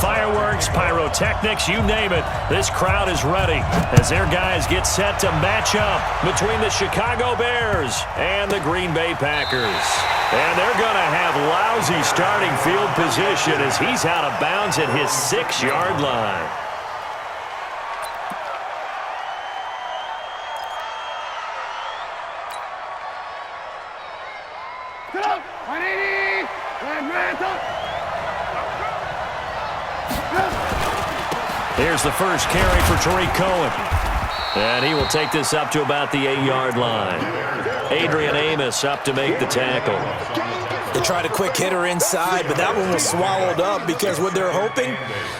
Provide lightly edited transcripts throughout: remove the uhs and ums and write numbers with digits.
fireworks, pyrotechnics, you name it. This crowd is ready as their guys get set to match up between the Chicago Bears and the Green Bay Packers. And they're going to have lousy starting field position as he's out of bounds at his 6-yard line. Here's the first carry for Tariq Cohen. And he will take this up to about the 8-yard line. Adrian Amos up to make the tackle. They tried a quick hitter inside, but that one was swallowed up because what they're hoping,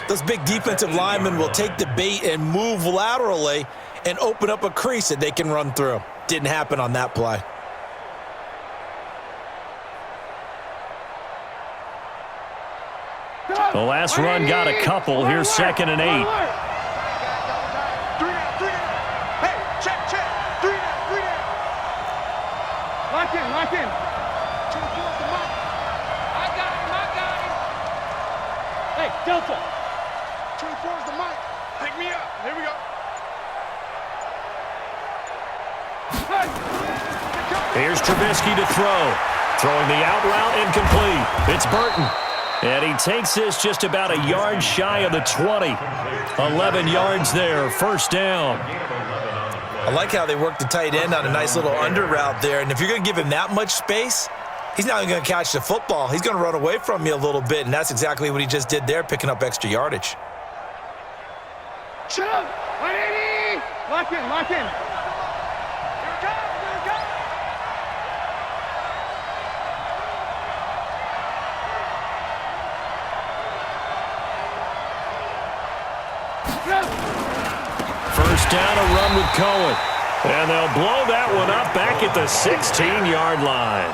those big defensive linemen will take the bait and move laterally and open up a crease that they can run through. Didn't happen on that play. The last run got a couple. Here's 2nd and 8. Hey, check. 3 down. Lock in. 2 towards the mic. I got him. Hey, Delta. 2 towards the mic. Pick me up. Here we go. Here's Trubisky to throw. Throwing the out route incomplete. It's Burton. And he takes this just about a yard shy of the 20. 11 yards there, first down. I like how they worked the tight end on a nice little under route there. And if you're going to give him that much space, he's not even going to catch the football. He's going to run away from you a little bit, and that's exactly what he just did there, picking up extra yardage. Shut up! 180! Lock in. Here it comes. First down, a run with Cohen. And they'll blow that one up back at the 16-yard line.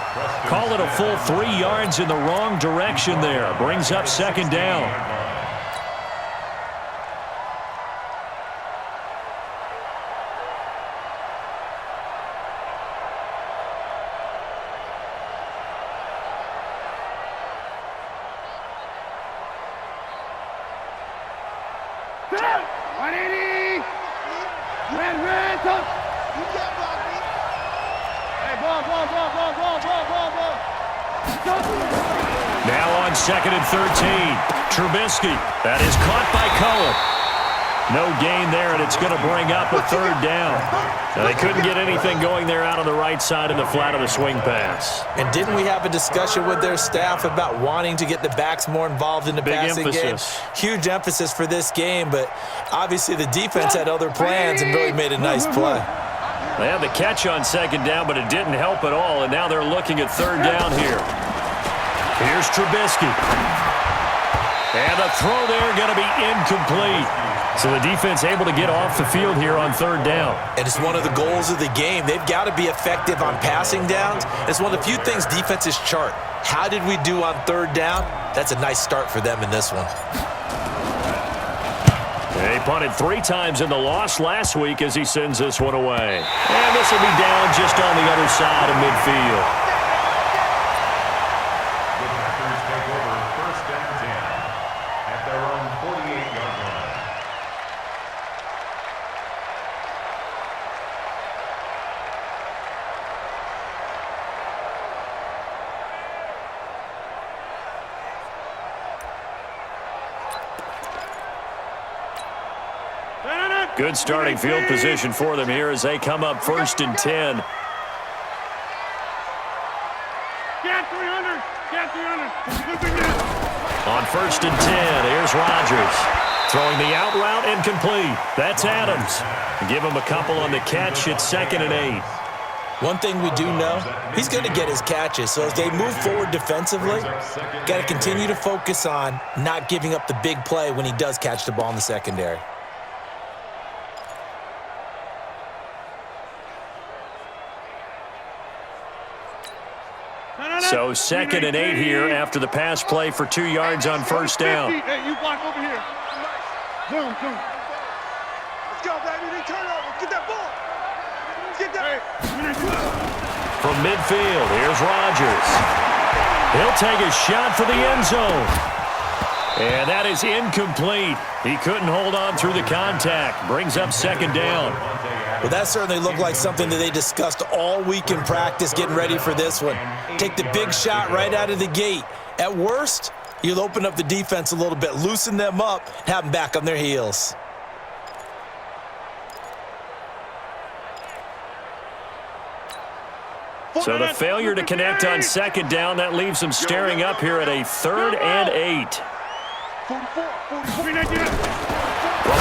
Call it a full 3 yards in the wrong direction there. Brings up 2nd down. Now on 2nd and 13. Trubisky. That is caught by Cohen. No gain there, and it's going to bring up a 3rd down. Now, they couldn't get anything going there out on the right side in the flat of the swing pass. And didn't we have a discussion with their staff about wanting to get the backs more involved in the passing game? Huge emphasis for this game, but obviously the defense had other plans and really made a nice play. They had the catch on 2nd down, but it didn't help at all, and now they're looking at 3rd down here. Here's Trubisky. And the throw there going to be incomplete. So the defense able to get off the field here on 3rd down. And it's one of the goals of the game. They've got to be effective on passing downs. It's one of the few things defenses chart. How did we do on 3rd down? That's a nice start for them in this one. They punted 3 times in the loss last week as he sends this one away. And this will be down just on the other side of midfield. Good starting field position for them here as they come up 1st and 10. Get 300. On 1st and 10, here's Rodgers. Throwing the out route incomplete. That's Adams. Give him a couple on the catch at 2nd and 8. One thing we do know, he's going to get his catches. So as they move forward defensively, got to continue to focus on not giving up the big play when he does catch the ball in the secondary. So 2nd and 8 here after the pass play for 2 yards on 1st down. Hey, you block over here. Zoom. Let's go, baby. They turn over. Get that ball. Get that. From midfield, here's Rodgers. He'll take a shot for the end zone. And that is incomplete. He couldn't hold on through the contact. Brings up second down. Well, that certainly looked like something that they discussed all week in practice getting ready for this one. Take the big shot right out of the gate. At worst, you'll open up the defense a little bit, loosen them up, have them back on their heels. So the failure to connect on second down, that leaves them staring up here at a 3rd and 8. From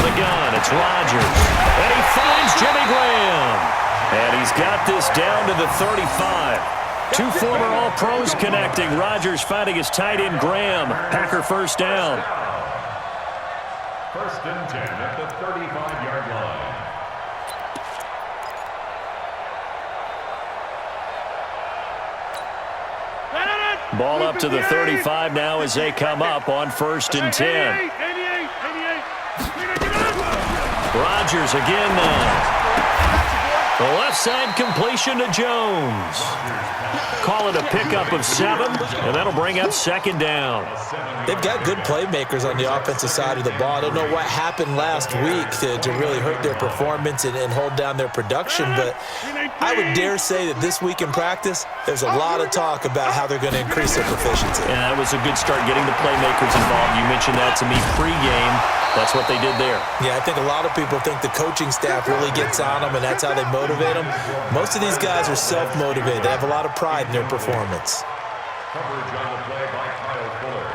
the gun, it's Rodgers. And he finds Jimmy Graham. And he's got this down to the 35. Two former All-Pros connecting. Rodgers finding his tight end Graham. Packer first down. 1st and 10 at the 35-yard line. Ball up to the 35 now as they come up on 1st and 10. Rodgers again now. The left side completion to Jones. Call it a pickup of 7, and that'll bring up second down. They've got good playmakers on the offensive side of the ball. I don't know what happened last week to really hurt their performance and hold down their production, but I would dare say that this week in practice, there's a lot of talk about how they're going to increase their proficiency. Yeah, that was a good start getting the playmakers involved. You mentioned that to me pregame. That's what they did there. Yeah, I think a lot of people think the coaching staff really gets on them, and that's how they motivate them. Most of these guys are self-motivated. They have a lot of pride in their performance. Coverage on the play by Kyle Fuller.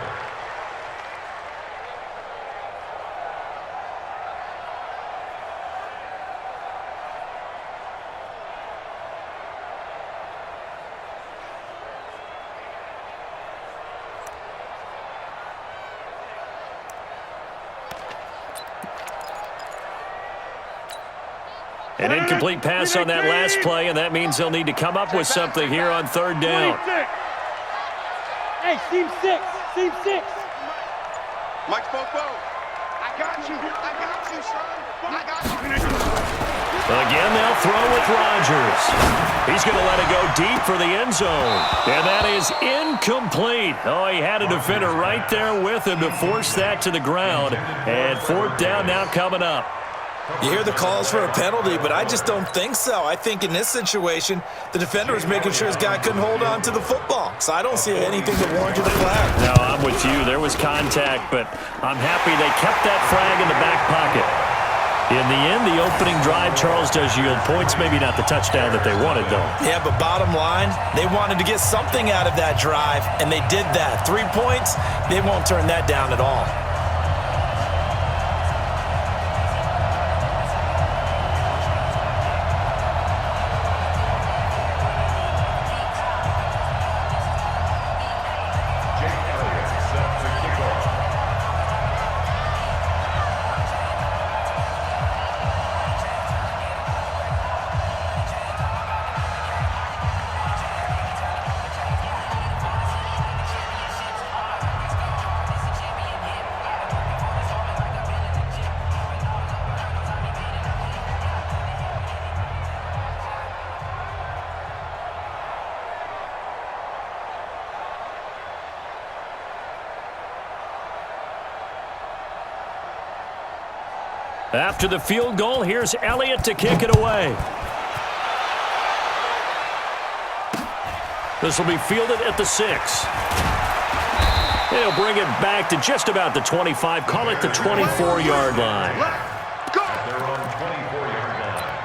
An incomplete pass on that last play, and that means they'll need to come up with something here on 3rd down. Hey, Team 6. Team 6. Mike Popo. I got you. I got you, son. I got you. Again, they'll throw with Rodgers. He's going to let it go deep for the end zone. And that is incomplete. Oh, he had a defender right there with him to force that to the ground. And 4th down now coming up. You hear the calls for a penalty, but I just don't think so. I think in this situation, the defender was making sure his guy couldn't hold on to the football. So I don't see anything that warranted a flag. No, I'm with you. There was contact, but I'm happy they kept that flag in the back pocket. In the end, the opening drive, Charles, does yield points. Maybe not the touchdown that they wanted, though. Yeah, but bottom line, they wanted to get something out of that drive, and they did that. 3 points, they won't turn that down at all. After the field goal, here's Elliott to kick it away. This will be fielded at the 6. He'll bring it back to just about the 25. Call it the 24-yard line. They're on 24-yard line.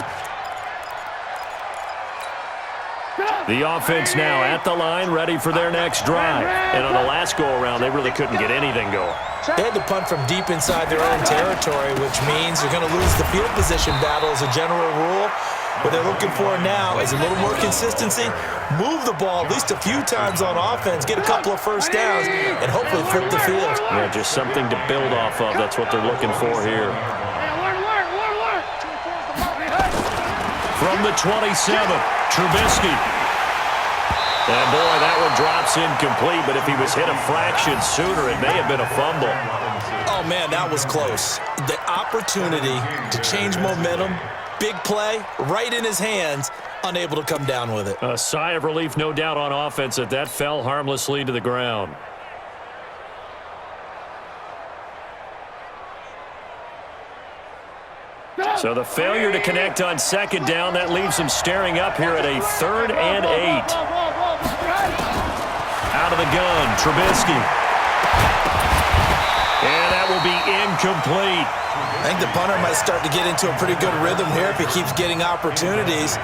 The offense now at the line, ready for their next drive. And on the last go-around, they really couldn't get anything going. They had to punt from deep inside their own territory, which means they're going to lose the field position battle as a general rule. What they're looking for now is a little more consistency, move the ball at least a few times on offense, get a couple of first downs, and hopefully flip the field. Yeah, just something to build off of. That's what they're looking for here. From the 27, Trubisky. And boy, that one drops incomplete, but if he was hit a fraction sooner, it may have been a fumble. Oh, man, that was close. The opportunity to change momentum, big play, right in his hands, unable to come down with it. A sigh of relief, no doubt, on offense that fell harmlessly to the ground. So the failure to connect on second down, that leaves them staring up here at a 3rd and 8. Out of the gun, Trubisky. And that will be incomplete. I think the punter might start to get into a pretty good rhythm here if he keeps getting opportunities.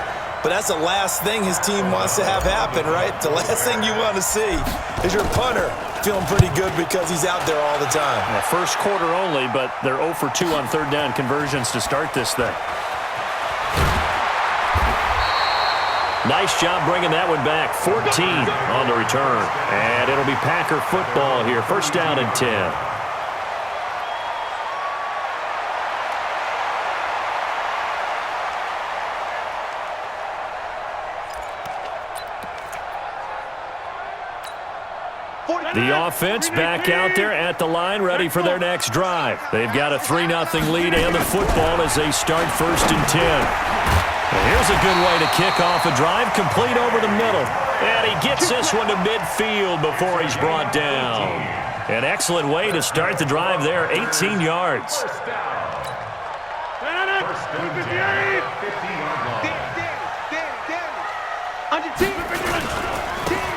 But that's the last thing his team wants to have happen, right? The last thing you want to see is your punter feeling pretty good because he's out there all the time. Well, first quarter only, but they're 0 for 2 on 3rd down conversions to start this thing. Nice job bringing that one back. 14 on the return. And it'll be Packer football here. 1st down and 10. The offense back out there at the line, ready for their next drive. They've got a 3-0 lead and the football as they start 1st and 10. And here's a good way to kick off a drive, complete over the middle. And he gets this one to midfield before he's brought down. An excellent way to start the drive there, 18 yards.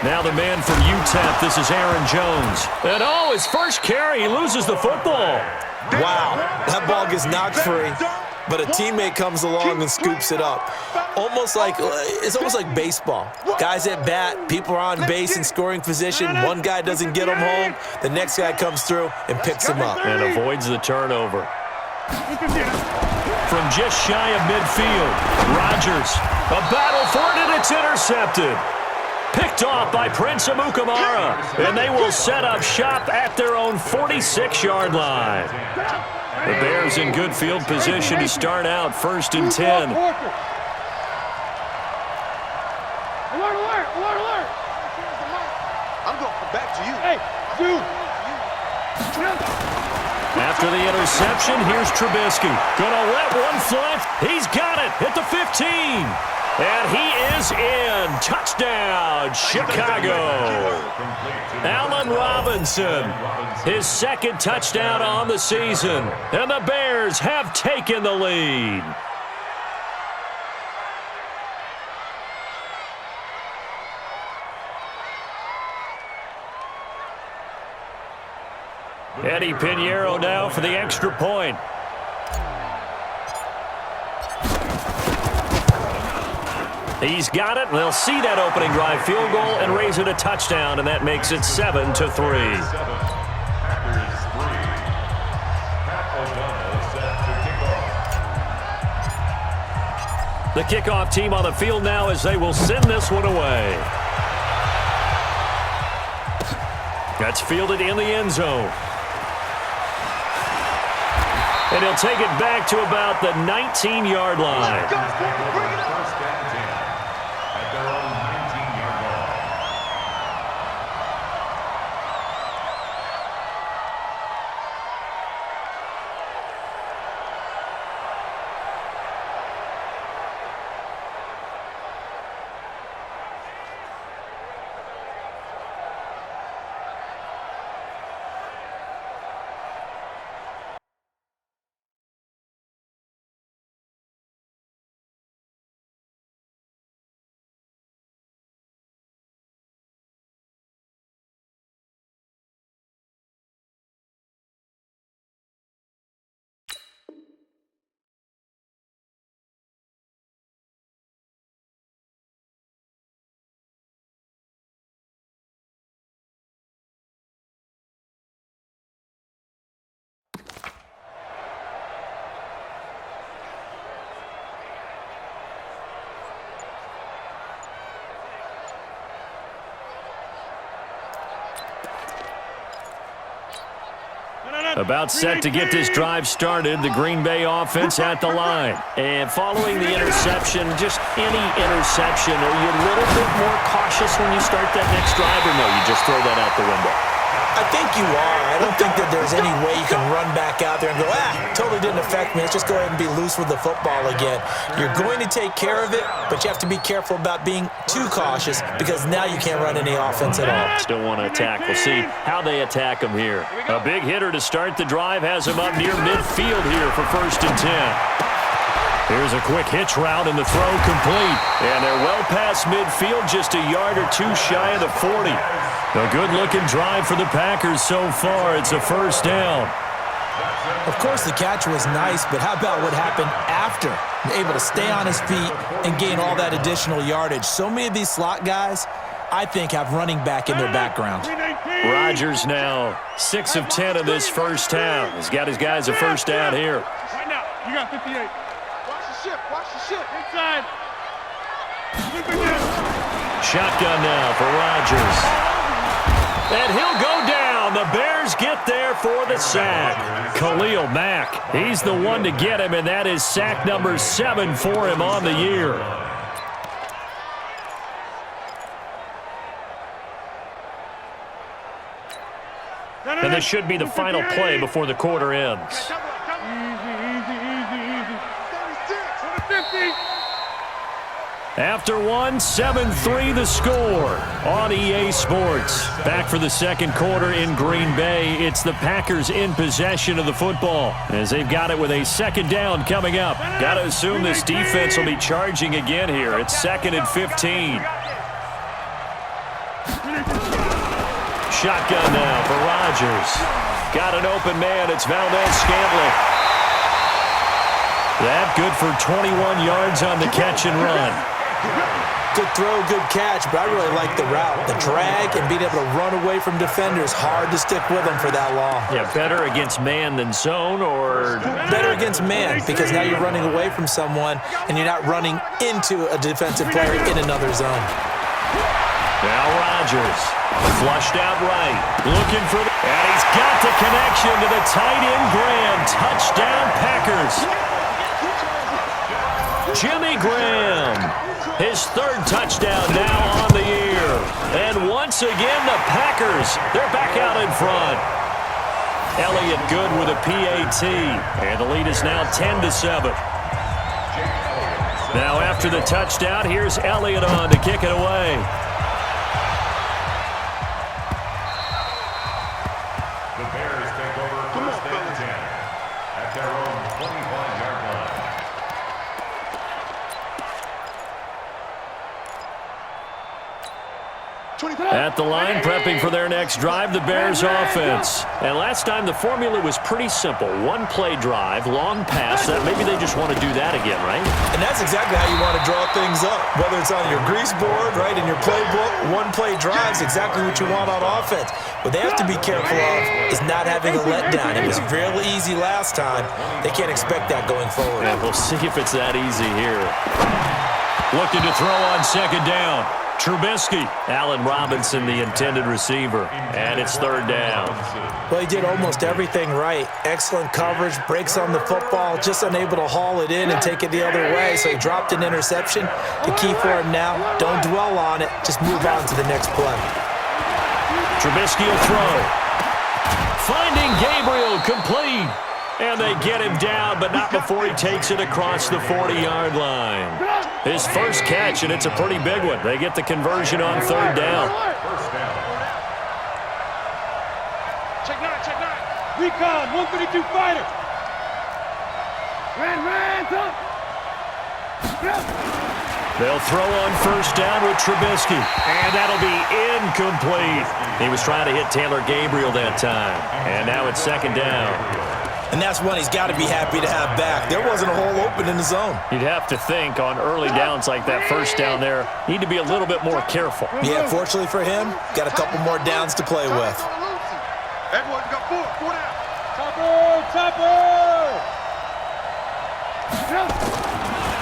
Now the man from UTEP, this is Aaron Jones. And oh, his first carry, he loses the football. Wow, that ball gets knocked free, but a teammate comes along and scoops it up. It's almost like baseball. Guys at bat, people are on base in scoring position. One guy doesn't get him home. The next guy comes through and picks him up. And avoids the turnover. From just shy of midfield, Rodgers, a battle for it, and it's intercepted. Picked off by Prince Amukamara, and they will set up shop at their own 46-yard line. The Bears in good field position to start out 1st and 10. Alert, alert, alert, alert. I'm going to come back to you. Hey, dude. After the interception, here's Trubisky. Gonna let one fly. He's got it at the 15. And he is in. Touchdown, Chicago. Allen Robinson, his 2nd touchdown on the season. And the Bears have taken the lead. Eddie Pinheiro now for the extra point. He's got it. They'll see that opening drive field goal and raise it a touchdown, and that makes it 7-3. The kickoff team on the field now as they will send this one away. That's fielded in the end zone. And he'll take it back to about the 19-yard line. About set to get this drive started, the Green Bay offense at the line. And following the interception, just any interception, are you a little bit more cautious when you start that next drive, or no, you just throw that out the window? I think you are. I don't think that there's any way you can run back out there and go, totally didn't affect me. Let's just go ahead and be loose with the football again. You're going to take care of it, but you have to be careful about being too cautious because now you can't run any offense at all. Still want to attack. We'll see how they attack him here. A big hitter to start the drive has him up near midfield here for 1st and 10. Here's a quick hitch route, and the throw complete. And they're well past midfield, just a yard or two shy of the 40. A good-looking drive for the Packers so far. It's a first down. Of course, the catch was nice, but how about what happened after? Able to stay on his feet and gain all that additional yardage. So many of these slot guys, I think, have running back in their background. Rodgers now 6 of 10 in this first half. He's got his guys a first down here. Right now, you got 58. Watch the ship, watch the ship. Inside. Shotgun now for Rodgers. And he'll go down. The Bears get there for the sack. Khalil Mack, he's the one to get him, and that is sack number 7 for him on the year. And this should be the final play before the quarter ends. After one, 7-3 the score on EA Sports. Back for the second quarter in Green Bay. It's the Packers in possession of the football as they've got it with a second down coming up. Got to assume this defense will be charging again here. It's 2nd and 15. Shotgun now for Rodgers. Got an open man. It's Valdez-Scantling. That good for 21 yards on the catch and run. Good throw, good catch, but I really like the route. The drag and being able to run away from defenders, hard to stick with them for that long. Yeah, better against man than zone, or? Better against man, because now you're running away from someone and you're not running into a defensive player in another zone. Now Rodgers, flushed out right, looking for the, and he's got the connection to the tight end Graham. Touchdown Packers. Jimmy Graham, his 3rd touchdown now on the year. And once again, the Packers, they're back out in front. Elliott good with a PAT, and the lead is now 10-7. Now after the touchdown, here's Elliott on to kick it away. The Bears take over first and 10 at their own 25-yard line. At the line, prepping for their next drive, the Bears offense. And last time, the formula was pretty simple. One-play drive, long pass. That maybe they just want to do that again, right? And that's exactly how you want to draw things up. Whether it's on your grease board, right, in your playbook, one-play drive is exactly what you want on offense. What they have to be careful of is not having a letdown. It was fairly easy last time. They can't expect that going forward. Yeah, we'll see if it's that easy here. Looking to throw on second down. Trubisky. Allen Robinson, the intended receiver. And it's 3rd down. Well, he did almost everything right. Excellent coverage, breaks on the football, just unable to haul it in and take it the other way. So he dropped an interception. The key for him now, don't dwell on it. Just move on to the next play. Trubisky will throw. Finding Gabriel, complete. And they get him down, but not before he takes it across the 40-yard line. His first catch, and it's a pretty big one. They get the conversion on 3rd down. First down. Check 9, check 9. Recon, 152 fighter. Ran, up. They'll throw on first down with Trubisky, and that'll be incomplete. He was trying to hit Taylor Gabriel that time, and now it's 2nd down. And that's one he's got to be happy to have back. There wasn't a hole open in the zone. You'd have to think on early downs like that first down there, need to be a little bit more careful. Yeah, fortunately for him, got a couple more downs to play with. Everyone got 4 down. Chopper!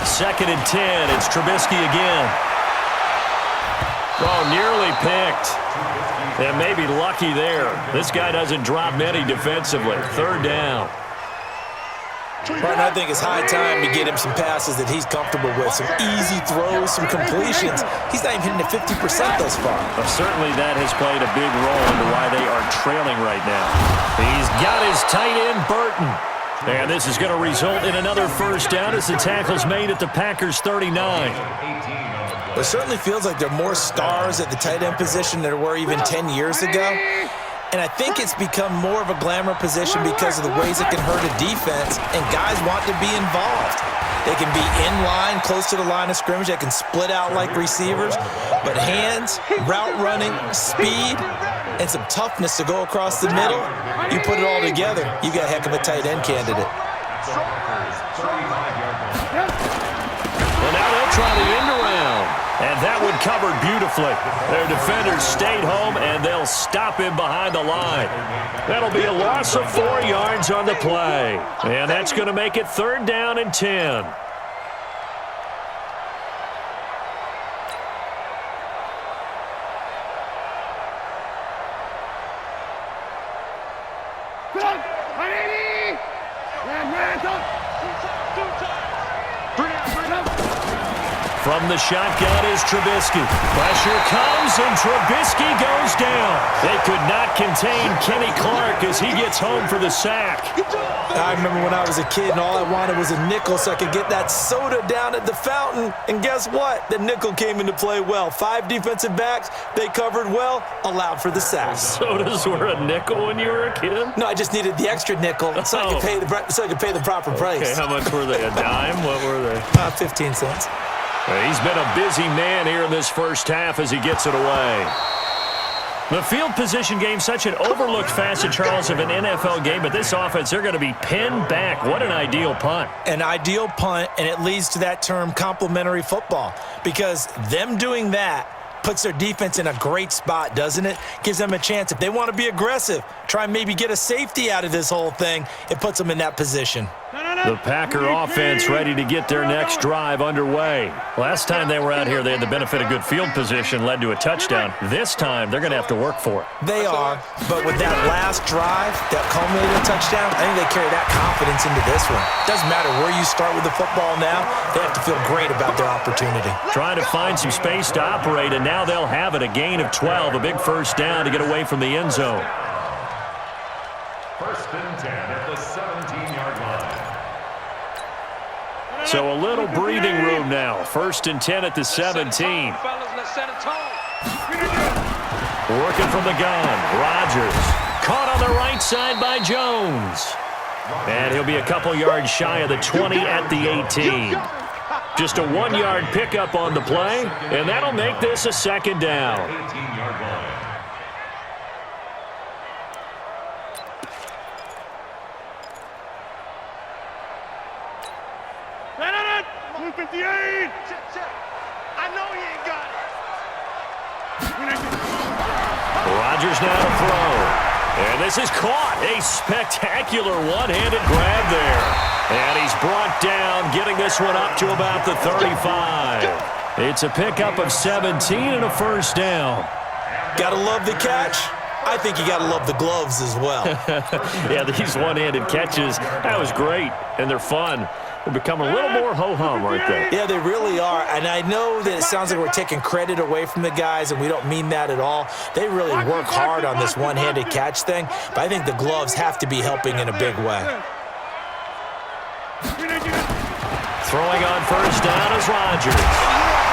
2nd and 10. It's Trubisky again. Oh, nearly picked. And maybe lucky there. This guy doesn't drop many defensively. 3rd down. Martin, I think it's high time to get him some passes that he's comfortable with. Some easy throws, some completions. He's not even hitting the 50% thus far. Well, certainly that has played a big role into why they are trailing right now. He's got his tight end, Burton. And this is going to result in another first down as the tackle's made at the Packers' 39. It certainly feels like there are more stars at the tight end position than there were even 10 years ago. And I think it's become more of a glamour position because of the ways it can hurt a defense, and guys want to be involved. They can be in line, close to the line of scrimmage. They can split out like receivers. But hands, route running, speed, and some toughness to go across the middle, you put it all together, you got a heck of a tight end candidate. Well, now they'll try the end around. And that one covered beautifully. Their defenders stayed home, and they'll stop him behind the line. That'll be a loss of 4 yards on the play. And that's going to make it 3rd down and 10. From the shotgun is Trubisky. Pressure comes, and Trubisky goes down. They could not contain Kenny Clark as he gets home for the sack. I remember when I was a kid and all I wanted was a nickel so I could get that soda down at the fountain. And guess what? The nickel came into play well. 5 defensive backs, they covered well, allowed for the sack. Sodas were a nickel when you were a kid? No, I just needed the extra nickel so I could pay the proper price. Okay, how much were they? A dime? What were they? 15 cents. He's been a busy man here in this first half as he gets it away. The field position game, such an overlooked facet, Charles, of an NFL game, but this offense, they're going to be pinned back. What an ideal punt. An ideal punt, and it leads to that term complementary football, because them doing that puts their defense in a great spot, doesn't it? Gives them a chance. If they want to be aggressive, try and maybe get a safety out of this whole thing, it puts them in that position. The Packer offense ready to get their next drive underway. Last time they were out here, they had the benefit of good field position, led to a touchdown. This time, they're going to have to work for it. They are, but with that last drive that culminated in a touchdown, I think they carry that confidence into this one. Doesn't matter where you start with the football now, they have to feel great about their opportunity. Trying to find some space to operate, and now they'll have it, a gain of 12, a big first down to get away from the end zone. 1st and 10 at the 17-yard line. So a little breathing room now. 1st and 10 at the 17. Working from the gun. Rodgers caught on the right side by Jones. And he'll be a couple yards shy of the 20 at the 18. Just a 1-yard pickup on the play, and that'll make this a 2nd down. 18-yard line. Rodgers now to throw. And this is caught. A spectacular one-handed grab there. And he's brought down, getting this one up to about the 35. It's a pickup of 17 and a first down. Gotta love the catch. I think you gotta love the gloves as well. Yeah, these one-handed catches, that was great, and they're fun. They become a little more ho-hum right there. Yeah, they really are. And I know that it sounds like we're taking credit away from the guys, and we don't mean that at all. They really work hard on this one-handed catch thing, but I think the gloves have to be helping in a big way. Throwing on first down is Rodgers.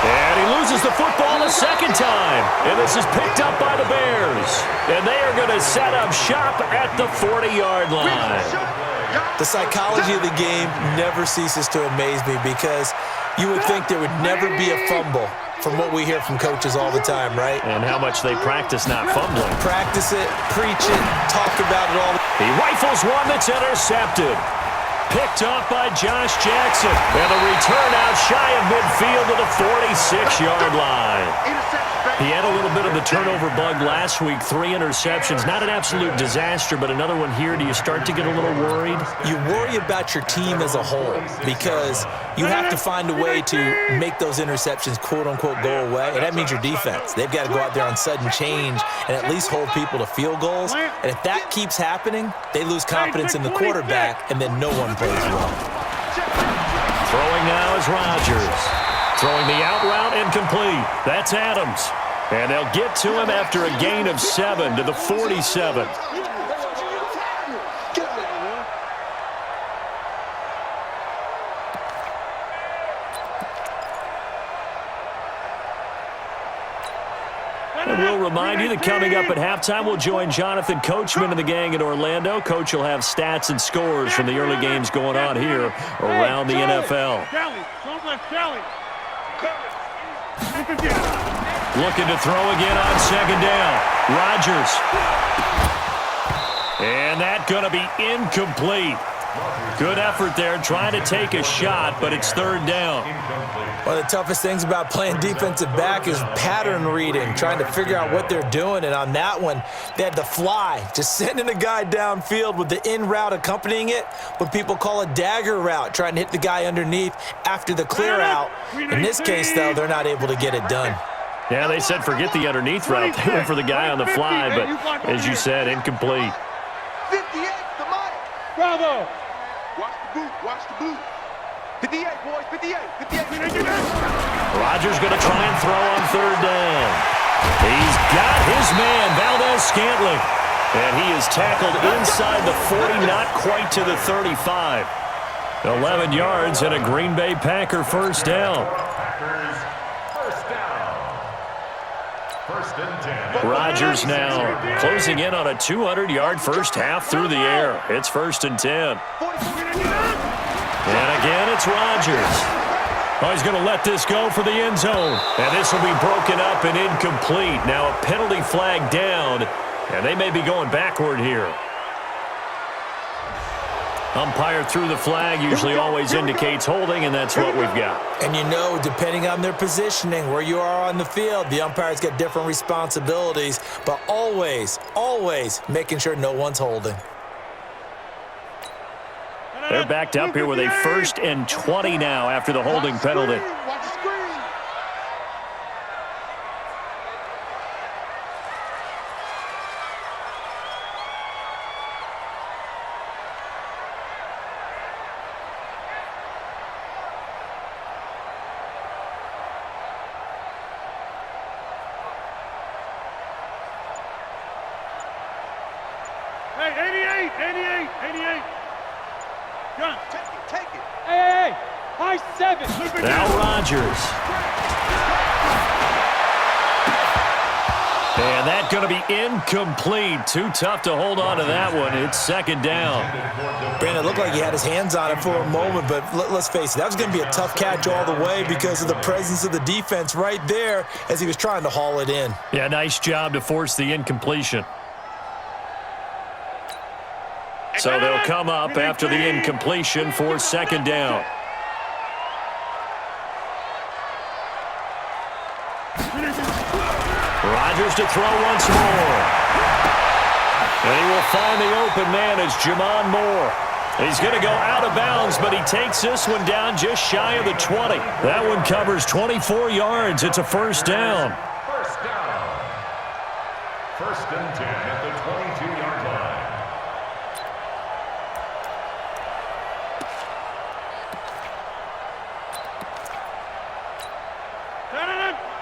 And he loses the football a 2nd time. And this is picked up by the Bears. And they are going to set up shop at the 40-yard line. The psychology of the game never ceases to amaze me, because you would think there would never be a fumble from what we hear from coaches all the time, right? And how much they practice not fumbling. Practice it, preach it, talk about it all. He rifles one that's intercepted. Picked off by Josh Jackson. And a return out shy of midfield to the 46-yard line. He had a little bit of the turnover bug last week, 3 interceptions. Not an absolute disaster, but another one here. Do you start to get a little worried? You worry about your team as a whole, because you have to find a way to make those interceptions, quote-unquote, go away. And that means your defense. They've got to go out there on sudden change and at least hold people to field goals. And if that keeps happening, they lose confidence in the quarterback, and then no one plays well. Throwing now is Rodgers. Throwing the out route incomplete. That's Adams. And they'll get to him after a gain of 7 to the 47. And we'll we'll remind you that coming up at halftime, we'll join Jonathan Coachman and the gang in Orlando. Coach will have stats and scores from the early games going on here around the NFL. Looking to throw again on second down. Rodgers. And that's going to be incomplete. Good effort there, trying to take a shot, but it's third down. One of the toughest things about playing defensive back is pattern reading, trying to figure out what they're doing. And on that one, they had to fly, just sending a guy downfield with the in route accompanying it, what people call a dagger route, trying to hit the guy underneath after the clear out. In this case, though, they're not able to get it done. Yeah, they said forget the underneath route. They went for the guy on the fly, but as you said, incomplete. 58, the mic. Bravo. Watch the boot, watch the boot. 58, boys, 58, 58. Rodgers going to try and throw on third down. He's got his man, Valdez-Scantling. And he is tackled inside the 40, not quite to the 35. 11 yards and a Green Bay Packer first down. Rodgers now closing in on a 200-yard first half through the air. It's 1st and 10. And again, it's Rodgers. Oh, he's going to let this go for the end zone. And this will be broken up and incomplete. Now a penalty flag down, and they may be going backward here. Umpire threw the flag, usually always indicates holding, and that's what we've got. And you know, depending on their positioning, where you are on the field, the umpires get different responsibilities, but always, always making sure no one's holding. They're backed up here with a 1st and 20 now after the holding penalty. Watch the screen. Hey, 88, 88, 88. Gun. Take it. Hey, high 7. Now Rodgers. And that's going to be incomplete. Too tough to hold on to that one. It's 2nd down. Brandon, it looked like he had his hands on it for a moment, but let's face it, that was going to be a tough catch all the way because of the presence of the defense right there as he was trying to haul it in. Yeah, nice job to force the incompletion. So they'll come up after the incompletion for 2nd down. Rodgers to throw once more. And he will find the open man as Jamon Moore. He's going to go out of bounds, but he takes this one down just shy of the 20. That one covers 24 yards. It's a 1st down. 1st and 10 at the 22-yard line.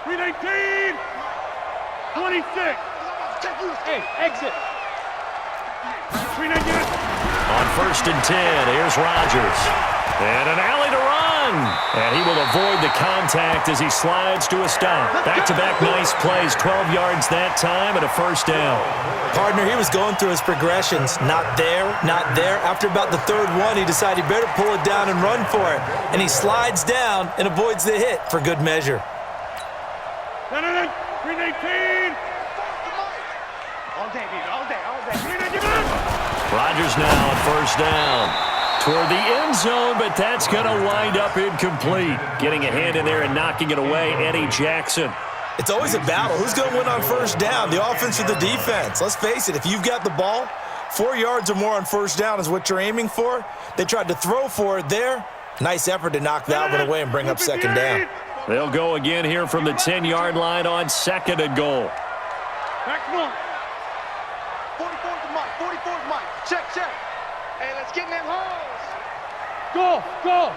Green 18, 26. Hey, exit. On 1st and 10, here's Rodgers. And an alley to run. And he will avoid the contact as he slides to a stop. Back-to-back nice plays, 12 yards that time and a 1st down. Partner, he was going through his progressions. Not there, not there. After about the 3rd one, he decided he better pull it down and run for it. And he slides down and avoids the hit for good measure. Green 18. All day, baby, all day, all day. Rodgers now on 1st down. Toward the end zone, but that's going to wind up incomplete. Getting a hand in there and knocking it away, Eddie Jackson. It's always a battle. Who's going to win on 1st down, the offense or the defense? Let's face it, if you've got the ball, 4 yards or more on 1st down is what you're aiming for. They tried to throw for it there. Nice effort to knock that one away and bring up 2nd down. They'll go again here from the 10-yard line on 2nd and goal. Back one. 44's the mic, 44's mic. Check, check. Hey, let's get in them holes. Go, go.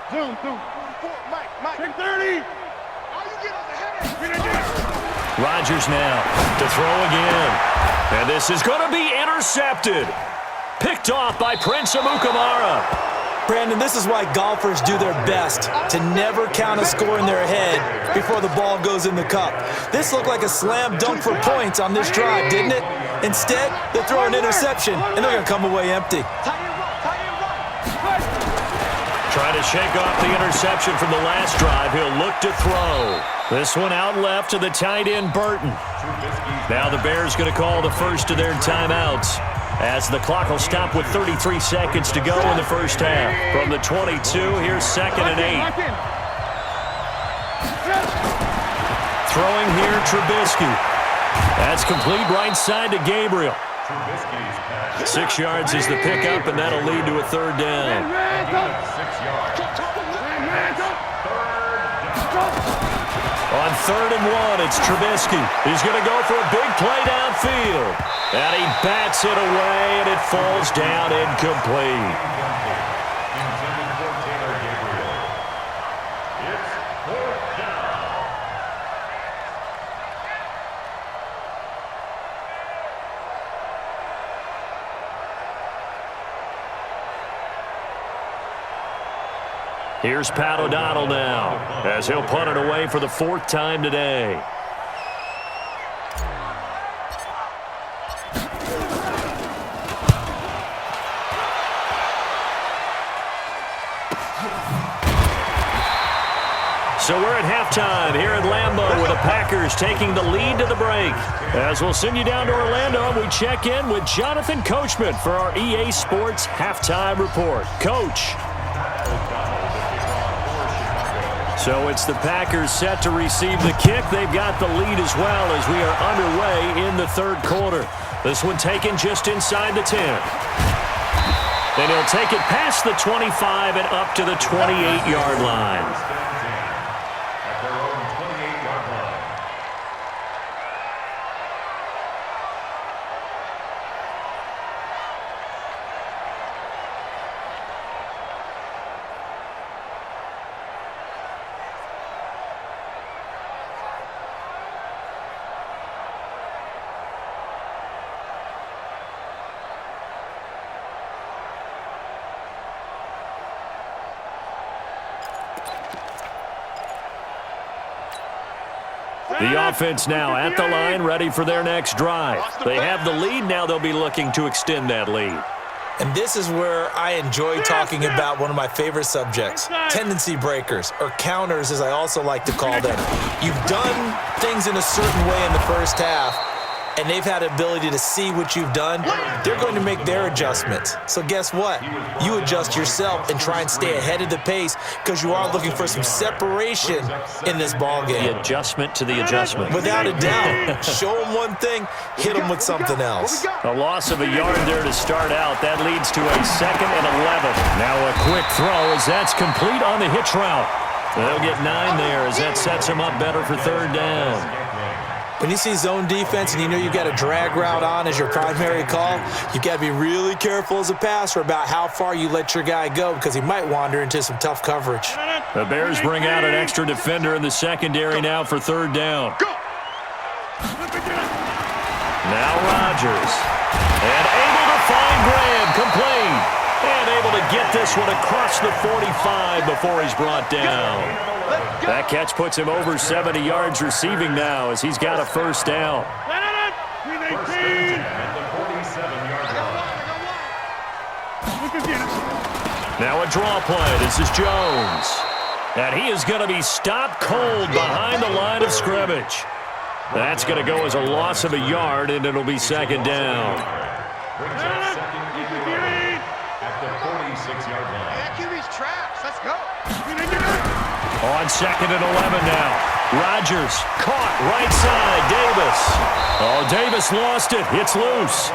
Zoom, zoom. 44, Mike. Check 30. All you get is a headache. Rodgers now to throw again. And this is going to be intercepted. Picked off by Prince Amukamara. Brandon, this is why golfers do their best to never count a score in their head before the ball goes in the cup. This looked like a slam dunk for points on this drive, didn't it? Instead, they throw an interception, and they're going to come away empty. Trying to shake off the interception from the last drive. He'll look to throw. This one out left to the tight end, Burton. Now the Bears going to call the first of their timeouts, as the clock will stop with 33 seconds to go in the first half. From the 22, here's 2nd and 8. Throwing here, Trubisky. That's complete right side to Gabriel. 6 yards is the pickup, and that'll lead to a 3rd down. 6 yards. On 3rd and 1, it's Trubisky. He's going to go for a big play downfield. And he bats it away, and it falls down incomplete. Intended for Taylor Gabriel. It's 4th down. Here's Pat O'Donnell now, as he'll punt it away for the 4th time today. So we're at halftime here at Lambeau with the Packers taking the lead to the break. As we'll send you down to Orlando, we check in with Jonathan Coachman for our EA Sports Halftime Report. Coach. So it's the Packers set to receive the kick. They've got the lead as well as we are underway in the 3rd quarter. This one taken just inside the 10. And he'll take it past the 25 and up to the 28-yard line. At their own 28-yard line. The offense now at the line, ready for their next drive. They have the lead. Now they'll be looking to extend that lead. And this is where I enjoy talking about one of my favorite subjects, tendency breakers, or counters as I also like to call them. You've done things in a certain way in the first half, and they've had the ability to see what you've done. They're going to make their adjustments. So guess what? You adjust yourself and try and stay ahead of the pace because you are looking for some separation in this ball game. The adjustment to the adjustment. Without a doubt. Show them one thing, hit them with something else. A loss of a yard there to start out. That leads to a 2nd and 11. Now a quick throw as that's complete on the hitch route. They'll get 9 there as that sets them up better for 3rd down. When you see zone defense and you know you've got a drag route on as your primary call, you've got to be really careful as a passer about how far you let your guy go because he might wander into some tough coverage. The Bears bring out an extra defender in the secondary now for 3rd down. Now Rodgers. And able to find Graham, complete. And able to get this one across the 45 before he's brought down. That catch puts him over 70 yards receiving now as he's got a 1st down. First and 10 at the 47-yard line. Now a draw play. This is Jones. And he is going to be stopped cold behind the line of scrimmage. That's going to go as a loss of a yard, and it'll be 2nd down. Brings up 2nd and 11 at the 46-yard line. QB's traps. Let's go. On 2nd and 11 now. Rodgers caught right side. Davis. Oh, Davis lost it. It's loose.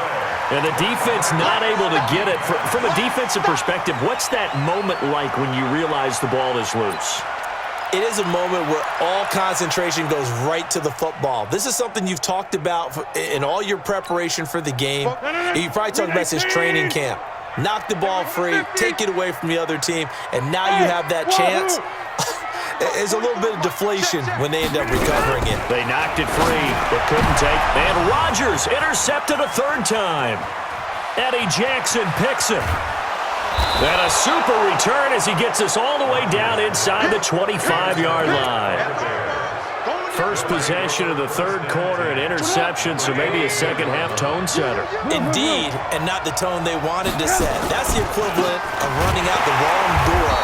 And the defense not able to get it. From a defensive perspective, what's that moment like when you realize the ball is loose? It is a moment where all concentration goes right to the football. This is something you've talked about in all your preparation for the game. You probably talked about this training camp. Knock the ball free, take it away from the other team, and now you have that chance. There's a little bit of deflation when they end up recovering it. They knocked it free, but couldn't take. And Rodgers intercepted a 3rd time. Eddie Jackson picks it. And a super return as he gets us all the way down inside the 25-yard line. First possession of the third quarter, an interception, so maybe a second-half tone setter. Indeed, and not the tone they wanted to set. That's the equivalent of running out the wrong door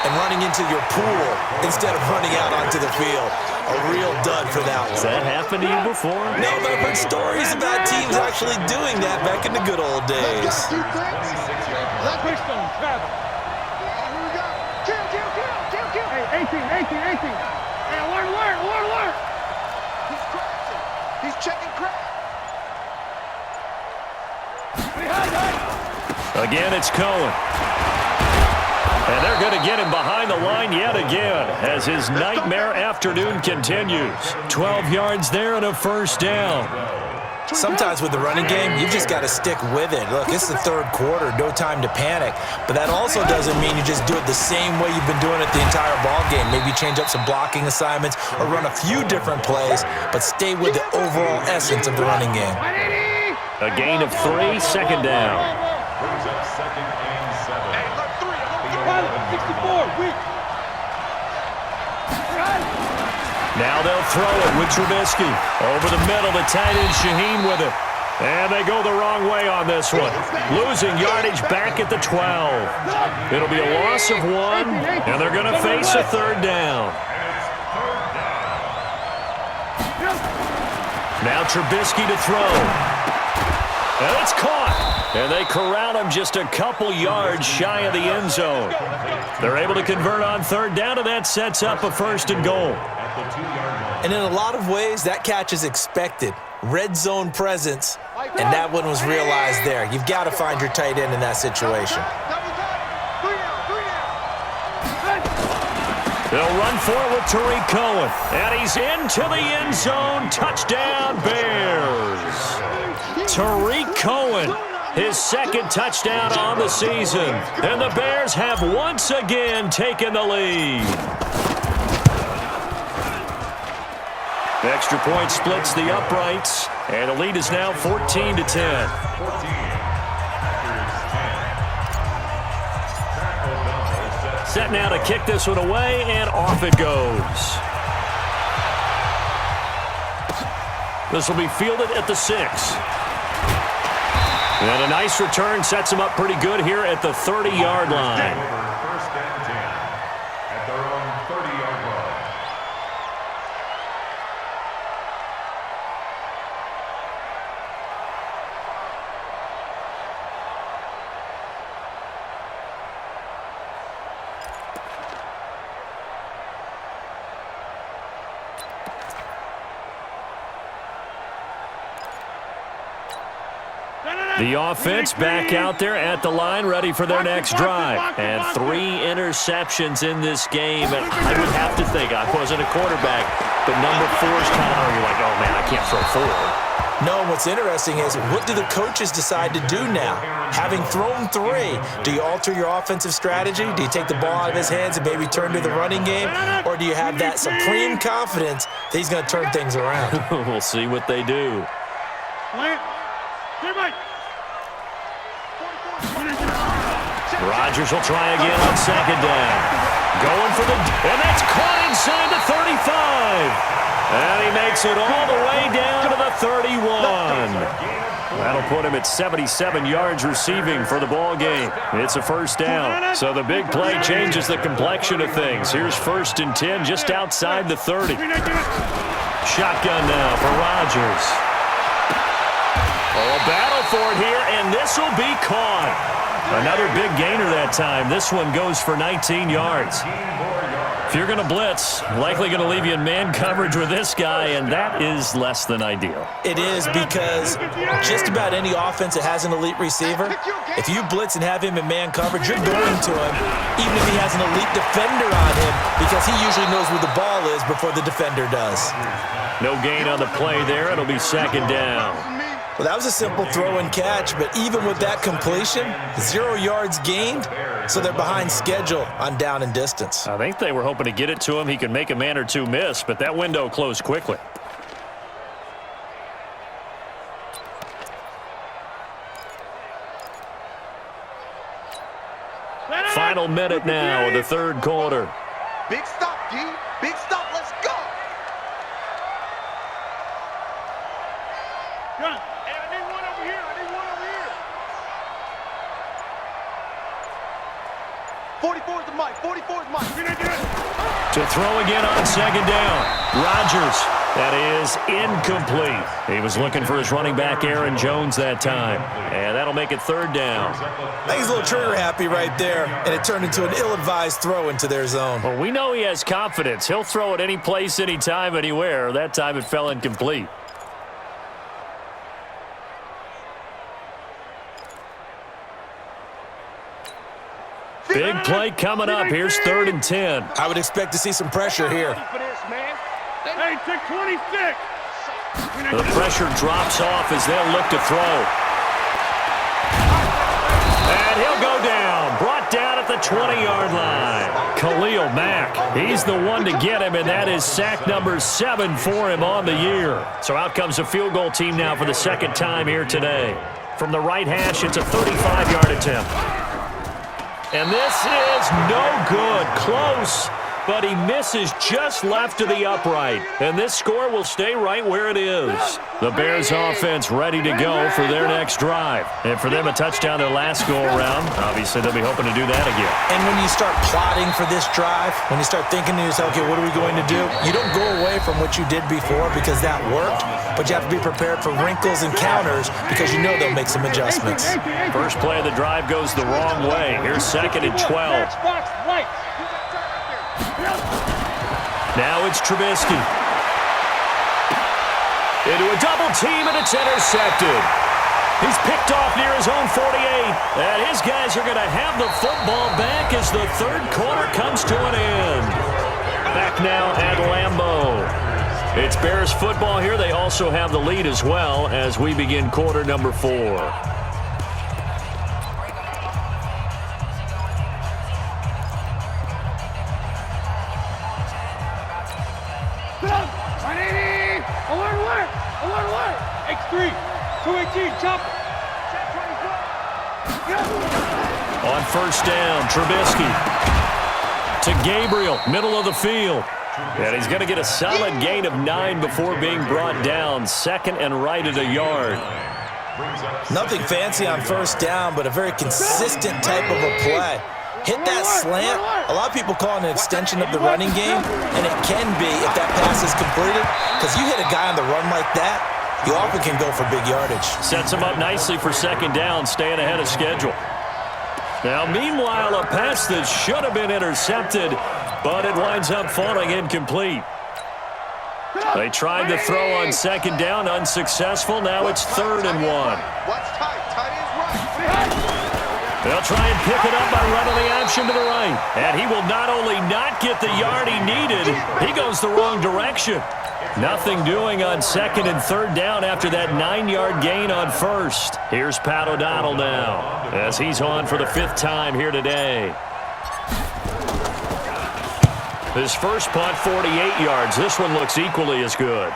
and running into your pool instead of running out onto the field. A real dud for that one. Has that happened to you before? No, but I've heard stories about teams actually doing that back in the good old days. Hey, 18. Hey, alert. He's crashing. He's checking crash. Again, it's Cohen. And they're going to get him behind the line yet again as his nightmare afternoon continues. 12 yards there and a first down. Sometimes with the running game, you've just got to stick with it. Look, it's the third quarter, no time to panic. But that also doesn't mean you just do it the same way you've been doing it the entire ball game. Maybe change up some blocking assignments or run a few different plays, but stay with the overall essence of the running game. A gain of 3, second down. Brings up second and 7. Hey, look, 64, weak. Now they'll throw it with Trubisky. Over the middle, the tight end Shaheen with it. And they go the wrong way on this one. Losing yardage back at the 12. It'll be a loss of 1, and they're going to face a third down. Now Trubisky to throw. And it's caught. And they corral him just a couple yards shy of the end zone. They're able to convert on third down, and that sets up a first and goal. And in a lot of ways, that catch is expected. Red zone presence, and that one was realized there. You've got to find your tight end in that situation. They'll run for it with Tariq Cohen. And he's into the end zone. Touchdown, Bears. Tariq Cohen, his second touchdown on the season. And the Bears have once again taken the lead. The extra point splits the uprights, and the lead is now 14-10. Set now to kick this one away, and off it goes. This will be fielded at the 6. And a nice return sets him up pretty good here at the 30-yard line. First and 10 at their own 30-yard line. The offense back out there at the line, ready for their next drive. And 3 interceptions in this game. And I would have to think, I wasn't a quarterback, but number 4 is kind of, you're like, oh, man, I can't throw 4. No, what's interesting is, what do the coaches decide to do now? Having thrown 3, do you alter your offensive strategy? Do you take the ball out of his hands and maybe turn to the running game? Or do you have that supreme confidence that he's going to turn things around? We'll see what they do. Rodgers will try again on second down. Going for the, and that's caught inside the 35. And he makes it all the way down to the 31. That'll put him at 77 yards receiving for the ball game. It's a first down. So the big play changes the complexion of things. Here's first and 10 just outside the 30. Shotgun now for Rodgers. Oh, a battle for it here, and this will be caught. Another big gainer that time. This one goes for 19 yards. If you're going to blitz, likely going to leave you in man coverage with this guy, and that is less than ideal. It is, because just about any offense that has an elite receiver, if you blitz and have him in man coverage, you're going to him, even if he has an elite defender on him, because he usually knows where the ball is before the defender does. No gain on the play there. It'll be second down. Well, that was a simple throw and catch, but even with that completion, 0 yards gained, so they're behind schedule on down and distance. I think they were hoping to get it to him. He could make a man or two miss, but that window closed quickly. Final minute now of the third quarter. Big stop, D. Big stop. Let's go. Gun. Hey, I need one over here. I need one over here. 44 is the mic. 44 is mic. To throw again on second down. Rodgers. That is incomplete. He was looking for his running back, Aaron Jones, that time. And that'll make it third down. I think he's a little trigger happy right there, and it turned into an ill-advised throw into their zone. Well, we know he has confidence. He'll throw it any place, anytime, anywhere. That time it fell incomplete. Big play coming up. Here's 3rd and 10. I would expect to see some pressure here. Hey, take 26. The pressure drops off as they'll look to throw. And he'll go down. Brought down at the 20-yard line. Khalil Mack. He's the one to get him, and that is sack number 7 for him on the year. So out comes a field goal team now for the second time here today. From the right hash, it's a 35-yard attempt. And this is no good. Close, but he misses just left of the upright. And this score will stay right where it is. The Bears offense ready to go for their next drive. And for them, a touchdown their last go-around. Obviously, they'll be hoping to do that again. And when you start plotting for this drive, when you start thinking to yourself, okay, what are we going to do? You don't go away from what you did before because that worked, but you have to be prepared for wrinkles and counters because you know they'll make some adjustments. First play of the drive goes the wrong way. Here's 2nd and 12. Now it's Trubisky. Into a double team, and it's intercepted. He's picked off near his own 48. And his guys are going to have the football back as the third quarter comes to an end. Back now at Lambeau. It's Bears football here. They also have the lead as well as we begin quarter number 4. X3, 218, chopper. On first down, Trubisky to Gabriel, middle of the field. And he's going to get a solid gain of 9 before being brought down. 2nd and right at a yard. Nothing fancy on first down, but a very consistent type of a play. Hit that slant. A lot of people call it an extension of the running game, and it can be if that pass is completed, because you hit a guy on the run like that, you often can go for big yardage. Sets him up nicely for second down, staying ahead of schedule. Now, meanwhile, a pass that should have been intercepted, but it winds up falling incomplete. They tried to throw on second down, unsuccessful. Now it's 3rd and 1. They'll try and pick it up by running the option to the right. And he will not only not get the yard he needed, he goes the wrong direction. Nothing doing on 2nd and 3rd down after that 9-yard gain on first. Here's Pat O'Donnell now as he's on for the 5th time here today. His first punt, 48 yards. This one looks equally as good.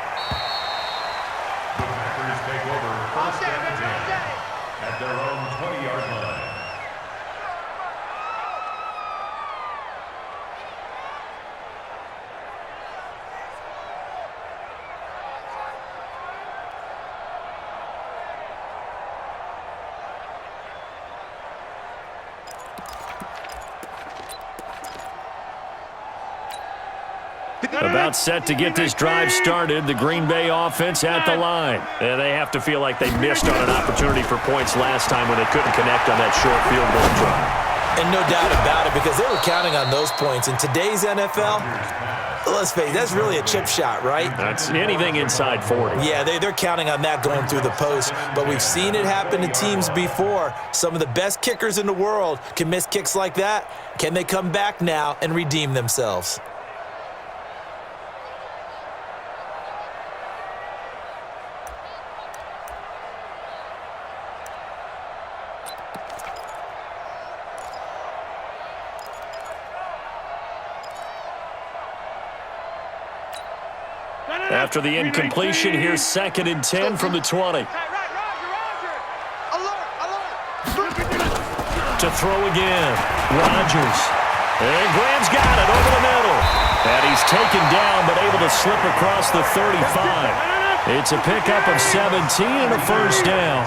The Packers take over 1st and 10 at their own 20-yard line. About set to get this drive started, the Green Bay offense at the line. And they have to feel like they missed on an opportunity for points last time when they couldn't connect on that short field goal drive. And no doubt about it, because they were counting on those points. In today's NFL, let's face it, that's really a chip shot, right? That's anything inside 40. Yeah, they're counting on that going through the post. But we've seen it happen to teams before. Some of the best kickers in the world can miss kicks like that. Can they come back now and redeem themselves? After the incompletion, here's 2nd and 10 from the 20. To throw again. Rodgers. And Graham's got it over the middle. And he's taken down but able to slip across the 35. It's a pickup of 17 and a first down.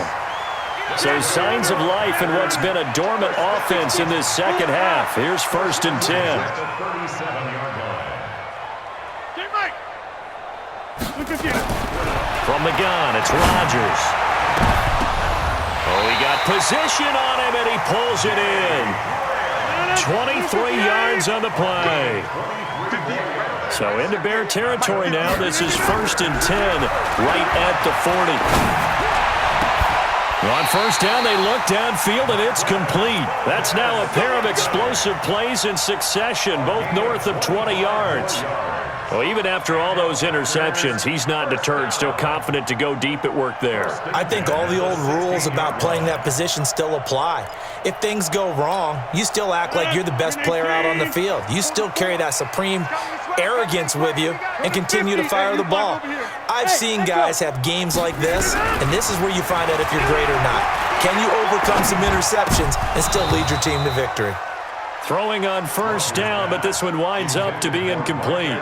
So signs of life in what's been a dormant offense in this second half. Here's 1st and 10. From the gun, it's Rodgers. Oh, he got position on him, and he pulls it in. 23 yards on the play. So into Bear territory now. This is 1st and 10, right at the 40. On first down, they look downfield, and it's complete. That's now a pair of explosive plays in succession, both north of 20 yards. Well, even after all those interceptions, he's not deterred, still confident to go deep at work there. I think all the old rules about playing that position still apply. If things go wrong, you still act like you're the best player out on the field. You still carry that supreme arrogance with you and continue to fire the ball. I've seen guys have games like this, and this is where you find out if you're great or not. Can you overcome some interceptions and still lead your team to victory? Throwing on first down, but this one winds up to be incomplete.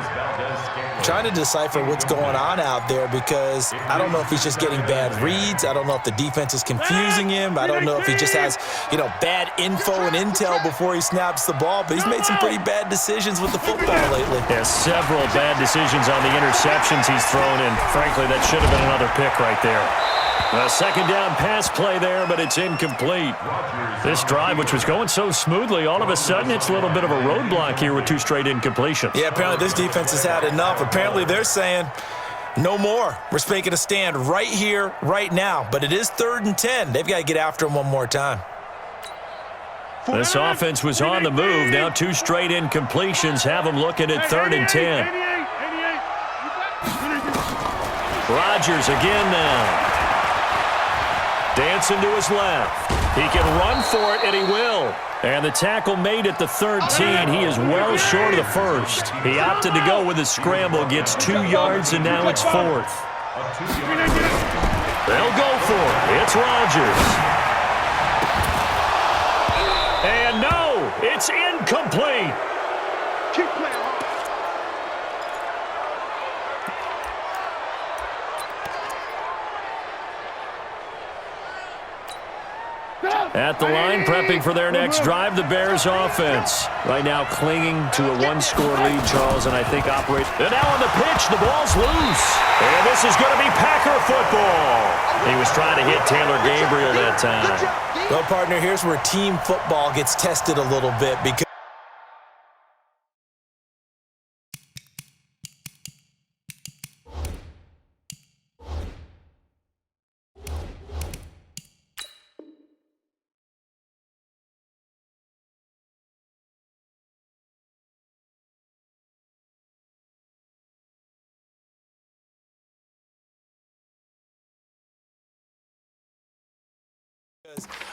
Trying to decipher what's going on out there because I don't know if he's just getting bad reads. I don't know if the defense is confusing him. I don't know if he just has, bad info and intel before he snaps the ball. But he's made some pretty bad decisions with the football lately. Yeah, several bad decisions on the interceptions he's thrown in. Frankly, that should have been another pick right there. A second down pass play there, but it's incomplete. This drive, which was going so smoothly, all of a sudden it's a little bit of a roadblock here with 2 straight incompletions. Yeah, apparently this defense has had enough. Apparently they're saying, no more. We're making a stand right here, right now. But it is 3rd and 10. They've got to get after him one more time. This offense was on the move. Now 2 straight incompletions have them looking at 3rd and 10. Rodgers again now. Dancing to his left. He can run for it, and he will. And the tackle made at the 13. He is well short of the first. He opted to go with a scramble, gets 2 yards, and now it's 4th. They'll go for it. It's Rodgers. And no, it's incomplete. Keep playing hard. At the line, prepping for their next drive, the Bears offense. Right now clinging to a 1-score lead, Charles, and I think operates. And now on the pitch, the ball's loose. And this is going to be Packer football. He was trying to hit Taylor Gabriel that time. Well, partner, here's where team football gets tested a little bit because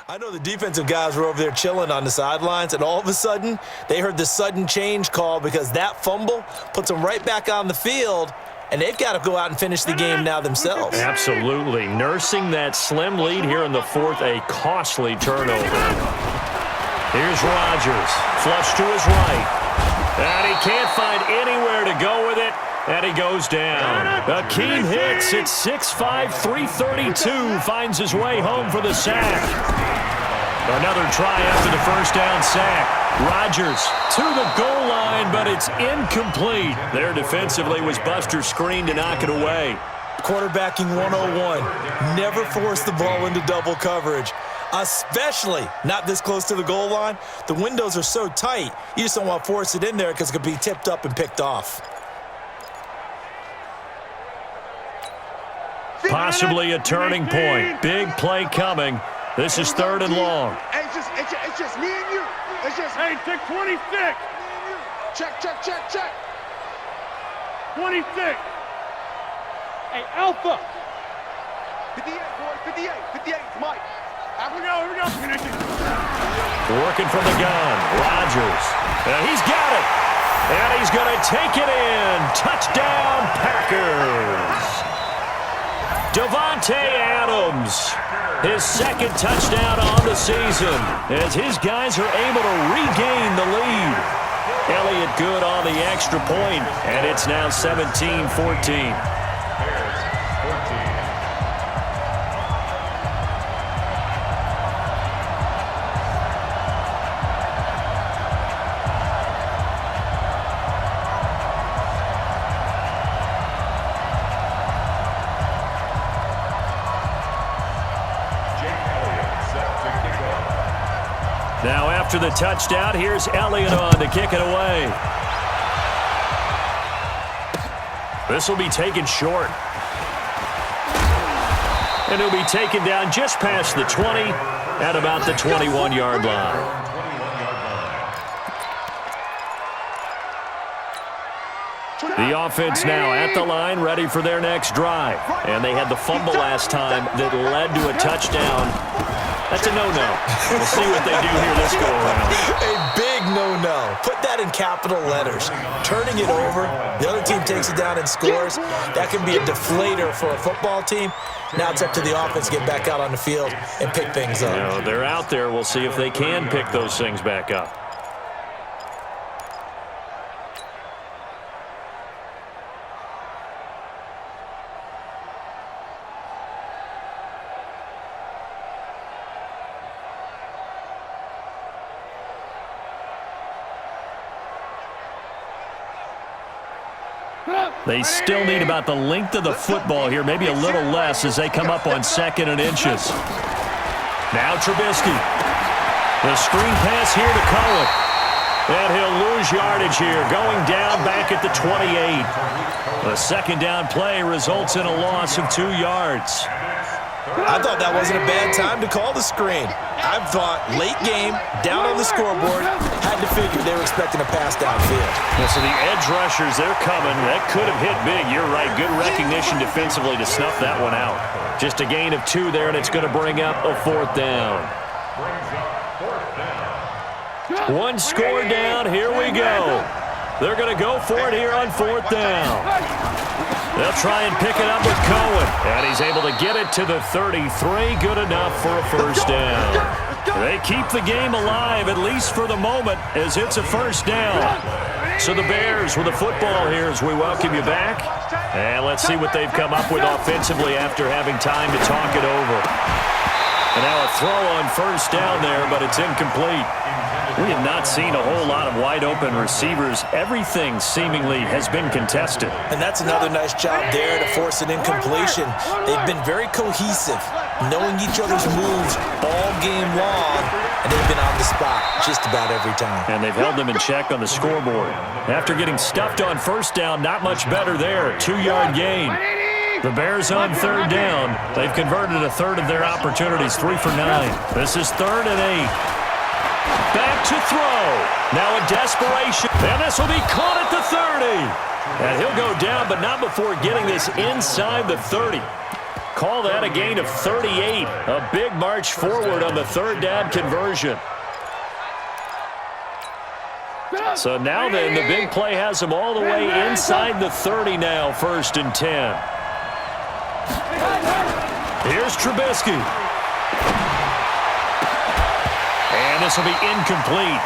I know the defensive guys were over there chilling on the sidelines, and all of a sudden, they heard the sudden change call because that fumble puts them right back on the field, and they've got to go out and finish the game now themselves. Absolutely. Nursing that slim lead here in the 4th, a costly turnover. Here's Rodgers, flush to his right. And he can't find anywhere to go with it. And he goes down. Akeem Hicks at 6'5", 332, finds his way home for the sack. Another try after the first down sack. Rodgers to the goal line, but it's incomplete. There defensively was Buster screen to knock it away. Quarterbacking 101. Never force the ball into double coverage, especially not this close to the goal line. The windows are so tight, you just don't want to force it in there because it could be tipped up and picked off. Possibly a turning point. Big play coming. This is 3rd and long. Hey, it's just me and you. It's just, hey, take 26. Check. 26. Hey, Alpha. 58, boy, 58, Mike. Here we go. Working from the gun. Rodgers. And he's got it. And he's going to take it in. Touchdown, Packers. Davante Adams, his second touchdown on the season, as his guys are able to regain the lead. Elliott good on the extra point, and it's now 17-14. Now after the touchdown, here's Elliott on to kick it away. This will be taken short. And he'll be taken down just past the 20 at about the 21-yard line. The offense now at the line, ready for their next drive. And they had the fumble last time that led to a touchdown. That's a no-no. We'll see what they do here this go-around. A big no-no. Put that in capital letters. Turning it over, the other team takes it down and scores. That can be a deflator for a football team. Now it's up to the offense to get back out on the field and pick things up. You know, they're out there. We'll see if they can pick those things back up. They still need about the length of the football here, maybe a little less as they come up on 2nd and inches. Now Trubisky. The screen pass here to Cohen. And he'll lose yardage here, going down back at the 28. A second down play results in a loss of 2 yards. I thought that wasn't a bad time to call the screen. I thought late game, down on the scoreboard, had to figure they were expecting a pass downfield. Yeah, so the edge rushers, they're coming. That could have hit big. You're right. Good recognition defensively to snuff that one out. Just a gain of 2 there, and it's going to bring up a 4th down. 1 score down. Here we go. They're going to go for it here on 4th down. They'll try and pick it up with Cohen. And he's able to get it to the 33. Good enough for a 1st down. They keep the game alive, at least for the moment, as it's a 1st down. So the Bears with the football here as we welcome you back. And let's see what they've come up with offensively after having time to talk it over. And now a throw on 1st down there, but it's incomplete. We have not seen a whole lot of wide-open receivers. Everything seemingly has been contested. And that's another nice job there to force an incompletion. They've been very cohesive, knowing each other's moves all game long, and they've been on the spot just about every time. And they've held them in check on the scoreboard. After getting stuffed on 1st down, not much better there. 2-yard gain. The Bears on 3rd down. They've converted a 1/3 of their opportunities, 3 for 9. This is 3rd and 8. Back to throw. Now in desperation. And this will be caught at the 30. And he'll go down, but not before getting this inside the 30. Call that a gain of 38. A big march forward on the 3rd down conversion. So now then, the big play has them all the way inside the 30 now, 1st and 10. Here's Trubisky. And this will be incomplete.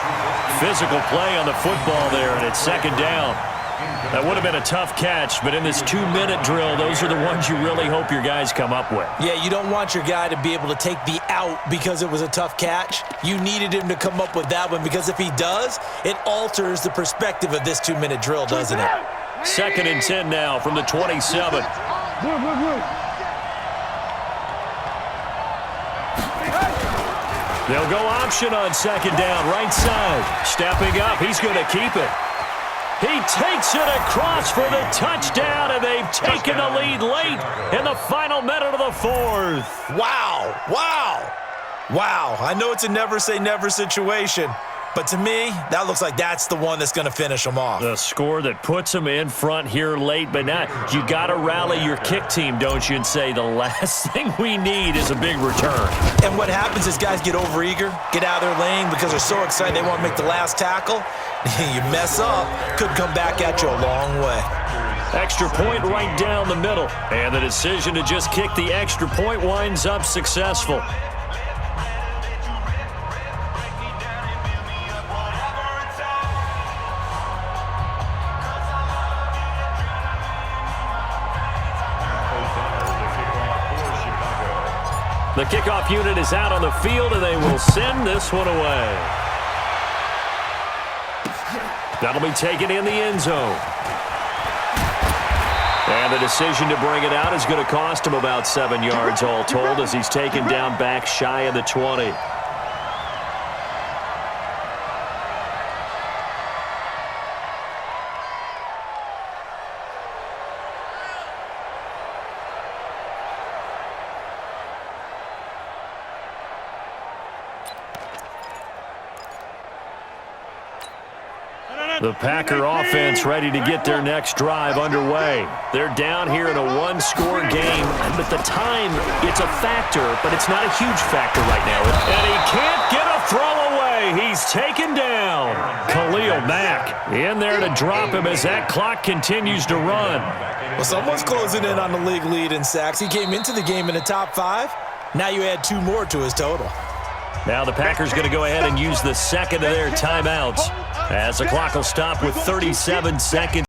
Physical play on the football there, and it's 2nd down. That would have been a tough catch, but in this 2-minute drill, those are the ones you really hope your guys come up with. Yeah, you don't want your guy to be able to take the out because it was a tough catch. You needed him to come up with that one, because if he does, it alters the perspective of this 2-minute drill, doesn't it? 2nd and 10 now from the 27. They'll go option on 2nd down, right side. Stepping up, he's going to keep it. He takes it across for the touchdown, and they've taken the lead late in the final minute of the 4th. Wow, wow, wow. I know it's a never-say-never situation, but to me, that looks like that's the one that's going to finish them off. The score that puts them in front here late, but now you got to rally your kick team, don't you, and say the last thing we need is a big return. And what happens is guys get overeager, get out of their lane because they're so excited they want to make the last tackle. You mess up, could come back at you a long way. Extra point right down the middle. And the decision to just kick the extra point winds up successful. The kickoff unit is out on the field, and they will send this one away. That'll be taken in the end zone. And the decision to bring it out is going to cost him about 7 yards all told as he's taken down back shy of the 20. The Packer offense ready to get their next drive underway. They're down here in a one-score game, but the time, it's a factor, but it's not a huge factor right now. And he can't get a throw away. He's taken down. Khalil Mack in there to drop him as that clock continues to run. Well, someone's closing in on the league lead in sacks. He came into the game in the top 5. Now you add 2 more to his total. Now the Packers going to go ahead and use the second of their timeouts as the clock will stop with 37 seconds.